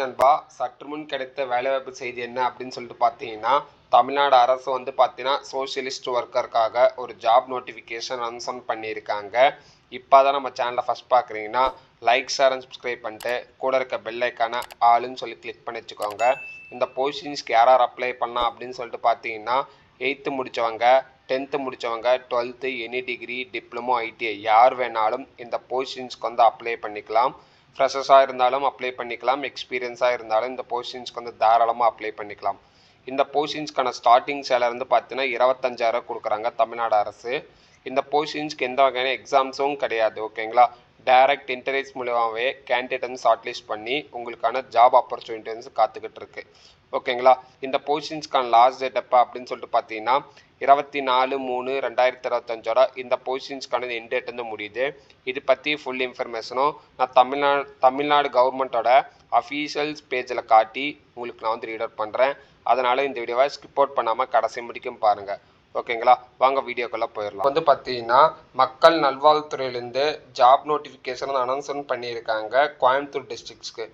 நண்பா, சற்று முன் கிடைத்த வேலைவாய்ப்பு செய்தி என்ன அப்படின்னு சொல்லிட்டு பார்த்தீங்கன்னா, தமிழ்நாடு அரசு வந்து பார்த்தீங்கன்னா சோஷியலிஸ்ட் ஒர்க்கருக்காக ஒரு ஜாப் நோட்டிஃபிகேஷன் அனௌன்ஸ் பண்ணியிருக்காங்க. இப்போ தான் நம்ம சேனலை ஃபஸ்ட் பார்க்குறீங்கன்னா லைக், ஷேர் அண்ட் சப்ஸ்கிரைப் பண்ணிட்டு கூட இருக்க பெல் ஐக்கான ஆளுன்னு சொல்லி கிளிக் பண்ணி வச்சுக்கோங்க. இந்த பொசிஷன்ஸ்க்கு யார் அப்ளை பண்ணலாம் அப்படின்னு சொல்லிட்டு பார்த்தீங்கன்னா 8th முடித்தவங்க, 10th முடித்தவங்க, 12th, any degree, diploma, ITI யார் வேணாலும் இந்த பொசிஷன்ஸ்க்கு வந்து அப்ளை பண்ணிக்கலாம். ஃப்ரெஷர்ஸாக இருந்தாலும் அப்ளை பண்ணிக்கலாம், எக்ஸ்பீரியன்ஸாக இருந்தாலும் இந்த போஸ்டிங்ஸ்க்கு வந்து தாராளமாக அப்ளை பண்ணிக்கலாம். இந்த போஸ்டிங்ஸ்க்கான ஸ்டார்டிங் சேலரி வந்து பார்த்தீங்கன்னா 25,000 கொடுக்குறாங்க தமிழ்நாடு அரசு. இந்த போஸ்டிங்ஸ்க்கு எந்த வகையான எக்ஸாம்ஸும் கிடையாது, ஓகேங்களா. டைரக்ட் இன்டர்வியூஸ் மூலமாகவே கேண்டிடேட் வந்து ஷார்ட் லிஸ்ட் பண்ணி உங்களுக்கான ஜாப் ஆப்பர்ச்சுனிட்டி வந்து காத்துக்கிட்டு இருக்கு, ஓகேங்களா. இந்த போஸ்டிங்ஸ்க்கான லாஸ்ட் டேட் எப்போ அப்படின்னு சொல்லிட்டு பார்த்தீங்கன்னா 24/3/2025 இந்த பொசிஷன்ஸ்க்கான எண்ட் டேட் வந்து முடியுது. இது பற்றி ஃபுல் இன்ஃபர்மேஷனும் நான் தமிழ்நாடு கவர்மெண்ட்டோட அஃபீஷியல்ஸ் பேஜில் காட்டி உங்களுக்கு நான் வந்து ரீட் அவுட் பண்ணுறேன். அதனால் இந்த வீடியோவை ஸ்கிப் அவுட் பண்ணாமல் கடைசி முடிக்கும் பாருங்கள், ஓகேங்களா. வாங்க வீடியோக்குள்ளே போயிடலாம். வந்து பார்த்தீங்கன்னா மக்கள் நல்வாழ்வுத்துறையிலேருந்து ஜாப் நோட்டிஃபிகேஷன் அனௌன்ஸ்மெண்ட் பண்ணியிருக்காங்க கோயம்புத்தூர் டிஸ்ட்ரிக்ஸ்க்கு.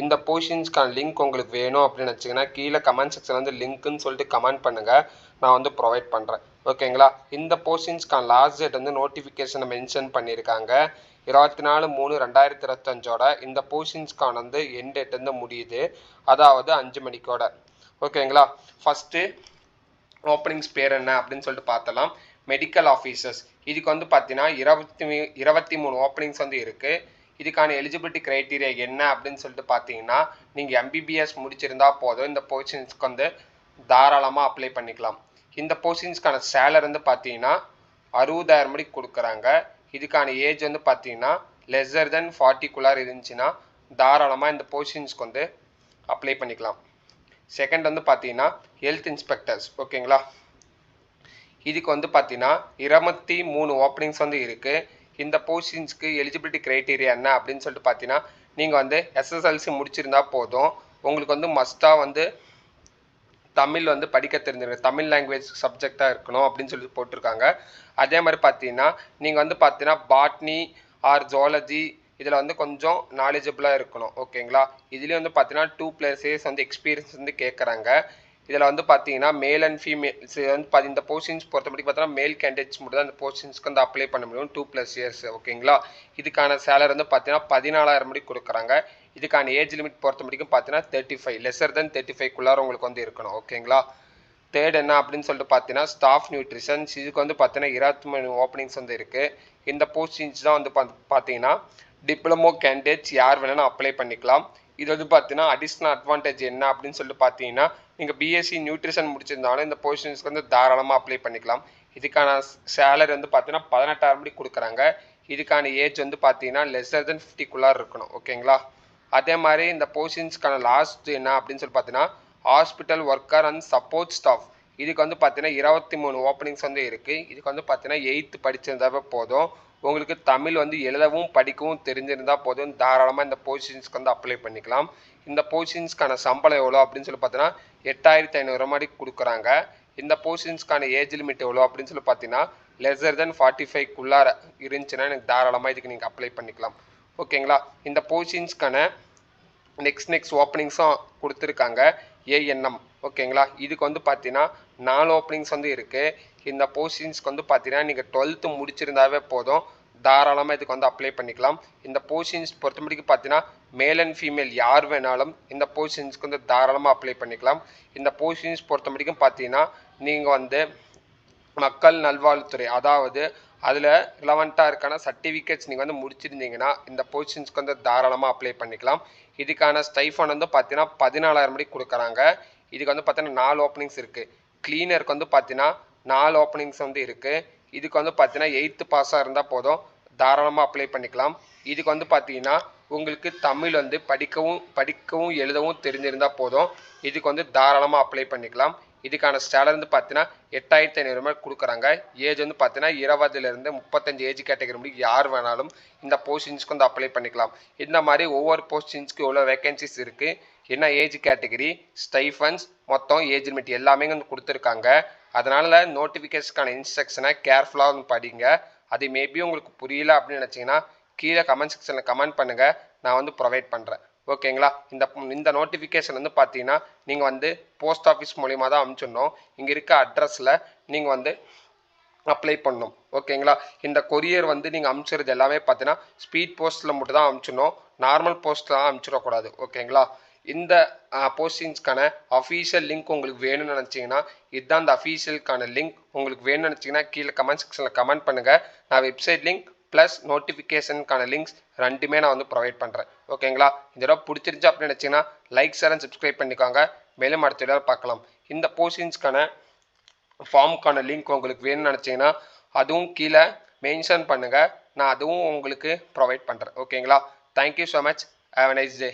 இந்த பொசிஷன்ஸ்க்கான லிங்க் உங்களுக்கு வேணும் அப்படின்னு வச்சிங்கன்னா கீழே கமெண்ட் செக்ஷன் வந்து லிங்க்குன்னு சொல்லிட்டு கமெண்ட் பண்ணுங்கள், நான் வந்து ப்ரொவைட் பண்ணுறேன், ஓகேங்களா. இந்த போஸ்டிங்ஸ்க்கான லாஸ்ட் டேட் வந்து நோட்டிஃபிகேஷனை மென்ஷன் பண்ணியிருக்காங்க 24/3/2025 இந்த போஸ்டிங்ஸ்க்கான வந்து எண்ட் டேட் வந்து முடியுது, அதாவது 5 மணிக்கோட, ஓகேங்களா. ஃபஸ்ட்டு ஓப்பனிங்ஸ் பேர் என்ன அப்படின்னு சொல்லிட்டு பார்த்தலாம். மெடிக்கல் ஆஃபீஸர்ஸ், இதுக்கு வந்து பார்த்தீங்கன்னா 23 ஓப்பனிங்ஸ் வந்து இருக்குது. இதுக்கான எலிஜிபிலிட்டி க்ரைட்டீரியா என்ன அப்படின்னு சொல்லிட்டு பார்த்தீங்கன்னா நீங்கள் எம்பிபிஎஸ் முடிச்சிருந்தா போதும் இந்த போஸ்டிங்ஸ்க்கு வந்து தாராளமாக அப்ளை பண்ணிக்கலாம். இந்த போஸ்டிங்ஸ்க்கான சேலரி வந்து பார்த்தீங்கன்னா 60,000 மணிக்கு கொடுக்குறாங்க. இதுக்கான ஏஜ் வந்து பார்த்தீங்கன்னா லெஸ்ஸர் தென் 40 இருந்துச்சுன்னா தாராளமாக இந்த போஸ்டிங்ஸ்க்கு வந்து அப்ளை பண்ணிக்கலாம். செகண்ட் வந்து பார்த்தீங்கன்னா ஹெல்த் இன்ஸ்பெக்டர்ஸ், ஓகேங்களா. இதுக்கு வந்து பார்த்தீங்கன்னா 23 ஓப்பனிங்ஸ் வந்து இருக்குது. இந்த போஸ்டிங்ஸ்க்கு எலிஜிபிலிட்டி க்ரைட்டீரியா என்ன அப்படின்னு சொல்லிட்டு பார்த்தீங்கன்னா நீங்கள் வந்து எஸ்எஸ்எல்சி முடிச்சிருந்தா போதும். உங்களுக்கு வந்து மஸ்ட்டாக வந்து தமிழ் வந்து படிக்க தெரிஞ்சிருக்கு, தமிழ் லாங்குவேஜ் சப்ஜெக்டாக இருக்கணும் அப்படின்னு சொல்லி போட்டிருக்காங்க. அதே மாதிரி பார்த்தீங்கன்னா நீங்கள் வந்து பார்த்தீங்கன்னா பாட்னி ஆர் ஜுவாலஜி இதில் வந்து கொஞ்சம் நாலேஜபிளாக இருக்கணும், ஓகேங்களா. இதுலேயும் வந்து பார்த்தீங்கன்னா 2+ இயர்ஸ் வந்து எக்ஸ்பீரியன்ஸ் வந்து கேட்குறாங்க. இதில் வந்து பார்த்தீங்கன்னா மேல் அண்ட் ஃபீமேல்ஸ் வந்து இந்த போஸ்டிங்ஸ் பொறுத்தபடி பார்த்தீங்கன்னா மேல் கேண்டிடேட்ஸ் மட்டும் தான் இந்த போஸ்டிங்ஸ்க்கு வந்து அப்ளை பண்ண முடியும் 2+ இயர்ஸ், ஓகேங்களா. இதுக்கான சேலரி வந்து பார்த்தீங்கன்னா 14,000 மணிக்கு கொடுக்குறாங்க. இதுக்கான ஏஜ் லிமிட் பொறுத்த முடிக்கும் பார்த்தீங்கன்னா 35, லெஸ்ஸர் தென் 35 உங்களுக்கு வந்து இருக்கணும், ஓகேங்களா. தேர்ட் என்ன அப்படின்னு சொல்லிட்டு பார்த்தீங்கன்னா ஸ்டாஃப் நியூட்ரிஷன்ஸ், இதுக்கு வந்து பார்த்தீங்கன்னா 23 ஓப்பனிங்ஸ் வந்து இருக்குது. இந்த போஸ்டிங்ஸ் தான் வந்து பார்த்தீங்கன்னா டிப்ளமோ கேண்டிடேட்ஸ் யார் வேணாலும் அப்ளை பண்ணிக்கலாம். இது வந்து பார்த்தீங்கன்னா அடிஷ்னல் அட்வான்டேஜ் என்ன அப்படின்னு சொல்லிட்டு பார்த்தீங்கன்னா நீங்கள் பிஎஸ்சி நியூட்ரிஷன் முடிச்சிருந்தாலும் இந்த பொசிஷன்ஸ்க்கு வந்து தாராளமாக அப்ளை பண்ணிக்கலாம். இதுக்கான சேலரி வந்து பார்த்தீங்கன்னா 18,000 மணிக்கு கொடுக்குறாங்க. இதுக்கான ஏஜ் வந்து பார்த்தீங்கன்னா லெஸ்ஸர் தென் 50 இருக்கணும், ஓகேங்களா. அதே மாதிரி இந்த பொசிஷன்ஸ்க்கான லாஸ்ட் என்ன அப்படின்னு சொல்லி பார்த்தீங்கன்னா hospital worker and support staff, இதுக்கு வந்து பார்த்தீங்கன்னா 23 ஓப்பனிங்ஸ் வந்து இருக்குது. இதுக்கு வந்து பார்த்தீங்கன்னா 8th படிச்சிருந்தாவே போதும். உங்களுக்கு தமிழ் வந்து எழுதவும் படிக்கவும் தெரிஞ்சிருந்தால் போதும், தாராளமாக இந்த பொசிஷன்ஸ்க்கு வந்து அப்ளை பண்ணிக்கலாம். இந்த பொசிஷன்ஸ்க்கான சம்பளம் எவ்வளோ அப்படின்னு சொல்லி பார்த்தீங்கன்னா 8,500 மணிக்கு கொடுக்குறாங்க. இந்த பொசிஷன்ஸ்க்கான ஏஜ் லிமிட் எவ்வளோ அப்படின்னு சொல்லி பார்த்தீங்கன்னா லெஸ்ஸர் தென் 45 இருந்துச்சுன்னா எனக்கு தாராளமாக இதுக்கு நீங்கள் அப்ளை பண்ணிக்கலாம், ஓகேங்களா. இந்த பொசிஷன்ஸ்க்கான நெக்ஸ்ட் ஓப்பனிங்ஸும் கொடுத்துருக்காங்க ஏஎன்எம், ஓகேங்களா. இதுக்கு வந்து பார்த்தீங்கன்னா 4 ஓப்பனிங்ஸ் வந்து இருக்குது. இந்த போஸ்டிங்ஸ்க்கு வந்து பார்த்தீங்கன்னா நீங்கள் 12th முடிச்சிருந்தாவே போதும், தாராளமாக இதுக்கு வந்து அப்ளை பண்ணிக்கலாம். இந்த போஸ்டிங்ஸ் பொறுத்த முடிக்கும் பார்த்தீங்கன்னா மேல் அண்ட் ஃபீமேல் யார் வேணாலும் இந்த போஸ்டிங்ஸ்க்கு வந்து தாராளமாக அப்ளை பண்ணிக்கலாம். இந்த போஸ்டிங்ஸ் பொறுத்த முடிக்கும் பார்த்தீங்கன்னா நீங்கள் வந்து மக்கள் நல்வாழ்வுத்துறை, அதாவது அதில் ரிலவெண்ட்டாக இருக்கான சர்டிஃபிகேட்ஸ் நீங்கள் வந்து முடிச்சிருந்தீங்கன்னா இந்த பொசிஷன்ஸ்க்கு வந்து தாராளமாக அப்ளை பண்ணிக்கலாம். இதுக்கான ஸ்டைஃபன் வந்து பார்த்தீங்கன்னா 14,000 மணிக்கு கொடுக்குறாங்க. இதுக்கு வந்து பார்த்தீங்கன்னா 4 ஓப்பனிங்ஸ் இருக்குது. கிளீனருக்கு வந்து பார்த்தீங்கன்னா 4 ஓப்பனிங்ஸ் வந்து இருக்குது. இதுக்கு வந்து பார்த்தீங்கன்னா 8th பாஸாக இருந்தால் போதும், தாராளமாக அப்ளை பண்ணிக்கலாம். இதுக்கு வந்து பார்த்தீங்கன்னா உங்களுக்கு தமிழ் வந்து படிக்கவும் எழுதவும் தெரிஞ்சிருந்தால் போதும், இதுக்கு வந்து தாராளமாக அப்ளை பண்ணிக்கலாம். இதுக்கான சேலரி வந்து பார்த்தீங்கன்னா 8,500 ரூபாய் கொடுக்குறாங்க. ஏஜ் வந்து பார்த்தீங்கன்னா 20லேருந்து 35 ஏஜ் கேட்டகரி முடியும் யார் வேணாலும் இந்த போஸ்டிங்ஸ்க்கு வந்து அப்ளை பண்ணிக்கலாம். இந்த மாதிரி ஒவ்வொரு போஸ்டிங்ஸ்க்கு எவ்வளோ வேகன்சிஸ் இருக்குது, என்ன ஏஜ் கேட்டகரி, ஸ்டைஃபன்ஸ், மொத்தம் ஏஜ் லிமிட் எல்லாமே வந்து கொடுத்துருக்காங்க. அதனால் நோட்டிஃபிகேஷனுக்கான இன்ஸ்ட்ரக்ஷனை கேர்ஃபுல்லாக வந்து படிங்க. அது மேபி உங்களுக்கு புரியல அப்படின்னு நினச்சிங்கன்னா கீழே கமெண்ட் செக்ஷனில் கமெண்ட் பண்ணுங்கள், நான் வந்து ப்ரொவைட் பண்ணுறேன், ஓகேங்களா. இந்த நோட்டிஃபிகேஷன் வந்து பார்த்தீங்கன்னா நீங்கள் வந்து போஸ்ட் ஆஃபீஸ் மூலிமா தான் அனுப்பிச்சிடணும். இங்கே இருக்க அட்ரஸில் நீங்கள் வந்து அப்ளை பண்ணணும். ஓகேங்களா. இந்த கொரியர் வந்து நீங்கள் அனுப்பிச்சிறது எல்லாமே பார்த்தீங்கன்னா ஸ்பீட் போஸ்ட்டில் மட்டும் தான் அனுப்பிச்சிடணும். நார்மல் போஸ்ட்லாம் அனுப்பிச்சிடக்கூடாது. ஓகேங்களா. இந்த போஸ்டிங்ஸ்க்கான அஃபீஷியல் லிங்க் உங்களுக்கு வேணும்னு நினச்சிங்கன்னா இதுதான் அந்த அஃபீஷியலுக்கான லிங்க். உங்களுக்கு வேணும்னு நினச்சிங்கன்னா கீழே கமெண்ட் செக்ஷனில் கமெண்ட் பண்ணுங்கள். நான் வெப்சைட் லிங்க் ப்ளஸ் நோட்டிஃபிகேஷனுக்கான லிங்க்ஸ் ரெண்டுமே நான் வந்து ப்ரொவைட் பண்ணுறேன். ஓகேங்களா. இந்த தடவை பிடிச்சிருந்துச்சு அப்படின்னு நினச்சிங்கன்னா லைக் ஷேர் அண்ட் சப்ஸ்கிரைப் பண்ணிக்கோங்க. மேலும் அடுத்த வீடியோவில் பார்க்கலாம். இந்த போஸ்டிங்ஸ்க்கான ஃபார்முக்கான லிங்க் உங்களுக்கு வேணும்னு நினச்சிங்கன்னா அதுவும் கீழே மென்ஷன் பண்ணுங்கள். நான் அதுவும் உங்களுக்கு ப்ரொவைட் பண்ணுறேன். ஓகேங்களா. Thank you so much. Have a nice day.